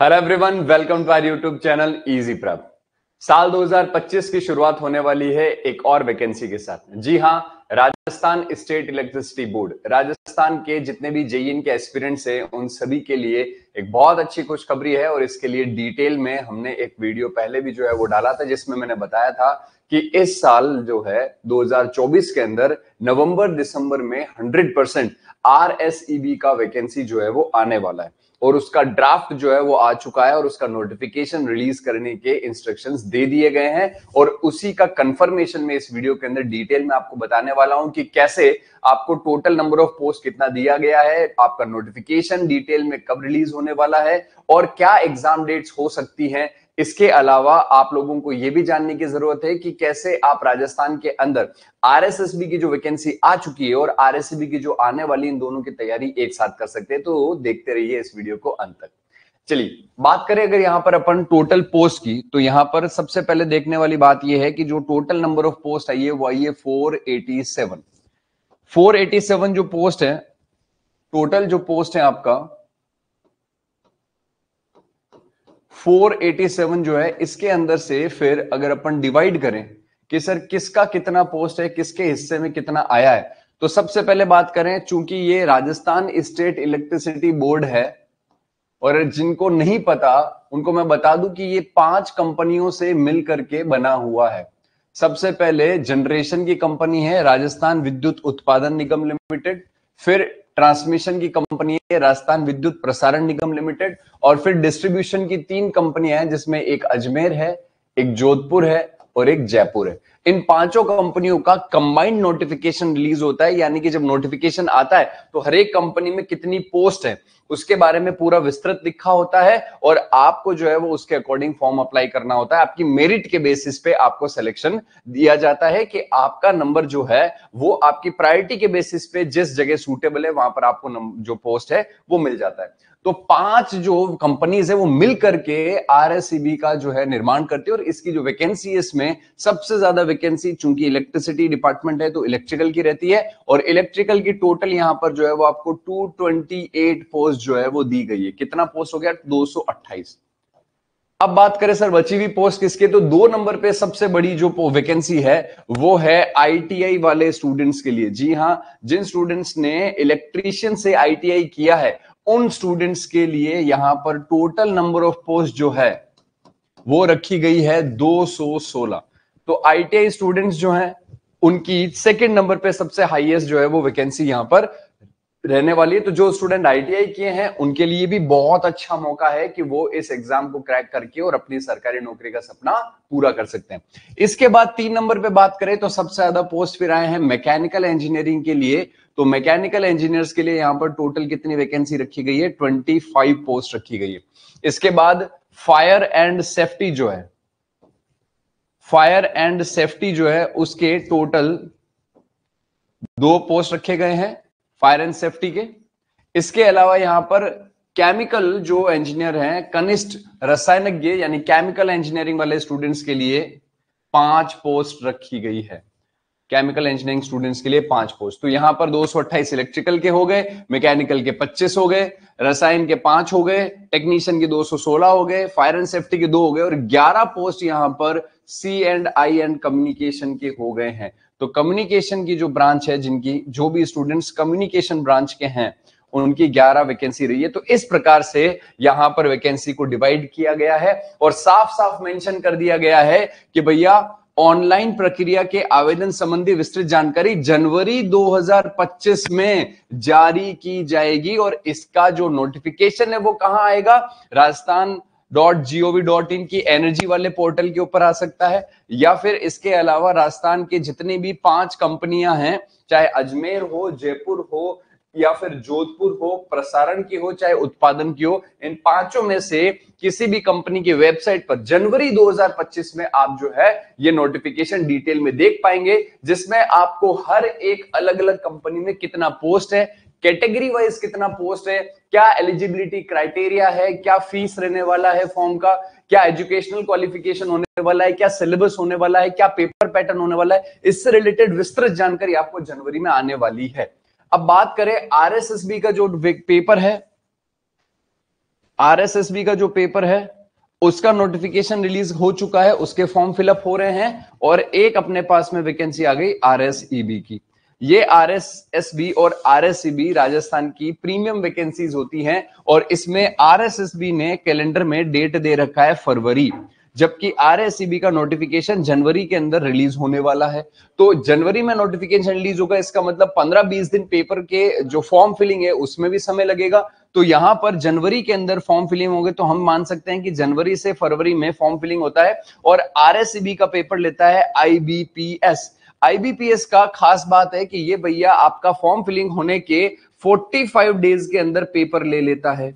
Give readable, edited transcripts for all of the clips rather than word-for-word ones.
Hello everyone, welcome to our YouTube channel easy prep. साल 2025 की शुरुआत होने वाली है एक और वैकेंसी के साथ। जी हां, Rajasthan state electricity board, Rajasthan के जितने भी जेईएन के एस्पिरेंट्स हैं उन सभी के लिए एक बहुत अच्छी खुशखबरी है। और इसके लिए डिटेल में हमने एक वीडियो पहले भी जो है वो डाला था, जिसमें मैंने बताया था कि इस साल जो है 2024 के अंदर नवंबर दिसंबर में 100% आरएसईबी का वैकेंसी जो है वो आने वाला है। और उसका ड्राफ्ट जो है वो आ चुका है और उसका नोटिफिकेशन रिलीज करने के इंस्ट्रक्शंस दे दिए गए हैं। और उसी का कंफर्मेशन में इस वीडियो के अंदर डिटेल में आपको बताने वाला हूं कि कैसे आपको टोटल नंबर ऑफ पोस्ट कितना दिया गया है, आपका नोटिफिकेशन डिटेल में कब रिलीज होने वाला है और क्या एग्जाम डेट्स हो सकती हैं। इसके अलावा आप लोगों को यह भी जानने की जरूरत है कि कैसे आप राजस्थान के अंदर आरएसएसबी की जो वैकेंसी आ चुकी है और आरएसएसबी की जो आने वाली, इन दोनों की तैयारी एक साथ कर सकते हैं। तो देखते रहिए इस वीडियो को अंत तक। चलिए बात करें अगर यहां पर अपन टोटल पोस्ट की, तो यहां पर सबसे पहले देखने वाली बात यह है कि जो टोटल नंबर ऑफ पोस्ट आई है वो आई है 487। 487 जो पोस्ट है, टोटल जो पोस्ट है आपका 487 जो है, इसके अंदर से फिर अगर अपन डिवाइड करें कि सर किसका कितना पोस्ट है, किसके हिस्से में कितना आया है, तो सबसे पहले बात करें, चूंकि ये राजस्थान स्टेट इलेक्ट्रिसिटी बोर्ड है और जिनको नहीं पता उनको मैं बता दूं कि ये 5 कंपनियों से मिल करके बना हुआ है। सबसे पहले जनरेशन की कंपनी है राजस्थान विद्युत उत्पादन निगम लिमिटेड, फिर ट्रांसमिशन की कंपनी है राजस्थान विद्युत प्रसारण निगम लिमिटेड, और फिर डिस्ट्रीब्यूशन की 3 कंपनियां हैं जिसमें एक अजमेर है, एक जोधपुर है और एक जयपुर है। इन 5 कंपनियों का कंबाइंड नोटिफिकेशन रिलीज होता है, यानी कि जब नोटिफिकेशन आता है तो हर एक कंपनी में कितनी पोस्ट है उसके बारे में पूरा विस्तृत लिखा होता है और आपको जो है वो उसके अकॉर्डिंग फॉर्म अप्लाई करना होता है। आपकी मेरिट के बेसिस पे आपको सिलेक्शन दिया जाता है कि आपका नंबर जो है वो आपकी प्रायोरिटी के बेसिस पे जिस जगह सूटेबल है वहां पर आपको जो पोस्ट है वो मिल जाता है। तो 5 जो कंपनीज है वो मिल करके आरएसईबी का जो है निर्माण करती है। और इसकी जो वैकेंसी है, इसमें सबसे ज्यादा वैकेंसी चूंकि इलेक्ट्रिसिटी डिपार्टमेंट है तो इलेक्ट्रिकल की रहती है, और इलेक्ट्रिकल की टोटल यहां पर जो है वो आपको 228 पोस्ट जो है वो दी गई है। कितना पोस्ट हो गया? 228। अब बात करें सर बची हुई पोस्ट किसके, तो 2 नंबर पे सबसे बड़ी जो वैकेंसी है वो है आईटीआई वाले स्टूडेंट्स के लिए। जी हां, जिन स्टूडेंट्स ने इलेक्ट्रीशियन से आईटीआई किया है उन स्टूडेंट्स के लिए यहां पर टोटल नंबर ऑफ पोस्ट जो है वो रखी गई है 216। तो आईटीआई स्टूडेंट्स जो हैं उनकी सेकंड नंबर पे सबसे हाईएस्ट जो है वो वैकेंसी यहां पर रहने वाली है। तो जो स्टूडेंट आईटीआई किए हैं उनके लिए भी बहुत अच्छा मौका है कि वो इस एग्जाम को क्रैक करके और अपनी सरकारी नौकरी का सपना पूरा कर सकते हैं। इसके बाद 3 नंबर पे बात करें तो सबसे ज्यादा पोस्ट फिर आए हैं मैकेनिकल इंजीनियरिंग के लिए। तो मैकेनिकल इंजीनियर्स के लिए यहां पर टोटल कितनी वैकेंसी रखी गई है? 25 पोस्ट रखी गई है। इसके बाद फायर एंड सेफ्टी जो है, फायर एंड सेफ्टी जो है उसके टोटल 2 पोस्ट रखे गए हैं फायर एंड सेफ्टी के। इसके अलावा यहां पर केमिकल जो इंजीनियर हैं, कनिष्ठ रसायनज्ञ यानी केमिकल इंजीनियरिंग वाले स्टूडेंट्स के लिए 5 पोस्ट रखी गई है। केमिकल इंजीनियरिंग स्टूडेंट्स के लिए 5 पोस्ट। तो यहां पर 228 इलेक्ट्रिकल के हो गए, मैकेनिकल के 25 हो गए, रसायन के 5 हो गए, टेक्नीशियन के 216 हो गए, फायर एंड सेफ्टी के 2 हो गए और 11 पोस्ट यहां पर सी एंड आई एंड कम्युनिकेशन के हो गए हैं। तो कम्युनिकेशन की जो ब्रांच है, जिनकी जो भी स्टूडेंट्स कम्युनिकेशन ब्रांच के हैं उनकी 11 वैकेंसी रही है। तो इस प्रकार से यहां पर वैकेंसी को डिवाइड किया गया है और साफ साफ मेंशन कर दिया गया है कि भैया ऑनलाइन प्रक्रिया के आवेदन संबंधी विस्तृत जानकारी जनवरी 2025 में जारी की जाएगी। और इसका जो नोटिफिकेशन है वो कहां आएगा? राजस्थान.gov.in की एनर्जी वाले पोर्टल के ऊपर आ सकता है, या फिर इसके अलावा राजस्थान के जितनी भी 5 कंपनियां हैं, चाहे अजमेर हो, जयपुर हो या फिर जोधपुर हो, प्रसारण की हो चाहे उत्पादन की हो, इन 5 में से किसी भी कंपनी की वेबसाइट पर जनवरी 2025 में आप जो है ये नोटिफिकेशन डिटेल में देख पाएंगे, जिसमें आपको हर एक अलग अलग कंपनी में कितना पोस्ट है, कैटेगरी वाइज कितना पोस्ट है, क्या एलिजिबिलिटी क्राइटेरिया है, क्या फीस रहने वाला है फॉर्म का, क्या एजुकेशनल क्वालिफिकेशन होने वाला है, क्या सिलेबस होने वाला है, क्या पेपर पैटर्न होने वाला है, इससे रिलेटेड विस्तृत जानकारी आपको जनवरी में आने वाली है। अब बात करें आरएसएसबी का जो पेपर है, आरएसएसबी का जो पेपर है उसका नोटिफिकेशन रिलीज हो चुका है, उसके फॉर्म फिलअप हो रहे हैं, और एक अपने पास में वैकेंसी आ गई आरएसईबी की। ये आरएसएसबी और आरएसईबी राजस्थान की प्रीमियम वैकेंसीज होती हैं, और इसमें आरएसएसबी ने कैलेंडर में डेट दे रखा है फरवरी, जबकि आरएसईबी का नोटिफिकेशन जनवरी के अंदर रिलीज होने वाला है। तो जनवरी में नोटिफिकेशन रिलीज होगा, इसका मतलब 15-20 दिन पेपर के जो फॉर्म फिलिंग है उसमें भी समय लगेगा। तो यहां पर जनवरी के अंदर फॉर्म फिलिंग होंगे, तो हम मान सकते हैं कि जनवरी से फरवरी में फॉर्म फिलिंग होता है। और आरएसईबी का पेपर लेता है आईबीपीएस। आईबीपीएस का खास बात है कि ये भैया आपका फॉर्म फिलिंग होने के 45 डेज के अंदर पेपर ले लेता है,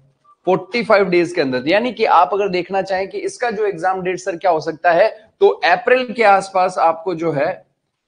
45 डेज के अंदर। यानी कि आप अगर देखना चाहें कि इसका जो एग्जाम डेट सर क्या हो सकता है, तो अप्रैल के आसपास आपको जो है,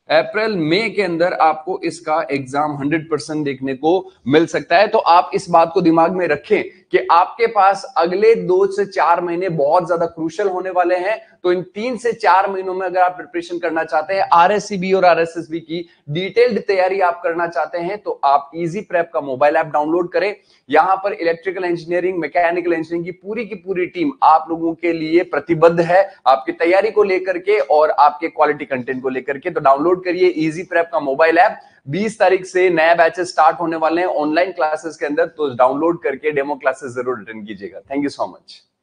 अप्रैल मई के अंदर आपको इसका एग्जाम 100% देखने को मिल सकता है। तो आप इस बात को दिमाग में रखें कि आपके पास अगले 2 से 4 महीने बहुत ज्यादा क्रूशियल होने वाले हैं। तो इन 3 से 4 महीनों में अगर आप प्रिपरेशन करना चाहते हैं, आरएससीबी और आरएसएसबी की डिटेल्ड तैयारी आप करना चाहते हैं, तो आप इजी प्रेप का मोबाइल ऐप डाउनलोड करें। यहां पर इलेक्ट्रिकल इंजीनियरिंग, मैकेनिकल इंजीनियरिंग की पूरी टीम आप लोगों के लिए प्रतिबद्ध है, आपकी तैयारी को लेकर के और आपके क्वालिटी कंटेंट को लेकर के। तो डाउनलोड करिए इजी प्रेप का मोबाइल ऐप। 20 तारीख से नए बैचेस स्टार्ट होने वाले हैं ऑनलाइन क्लासेस के अंदर, तो डाउनलोड करके डेमो क्लासेस जरूर अटेंड कीजिएगा। Thank you so much.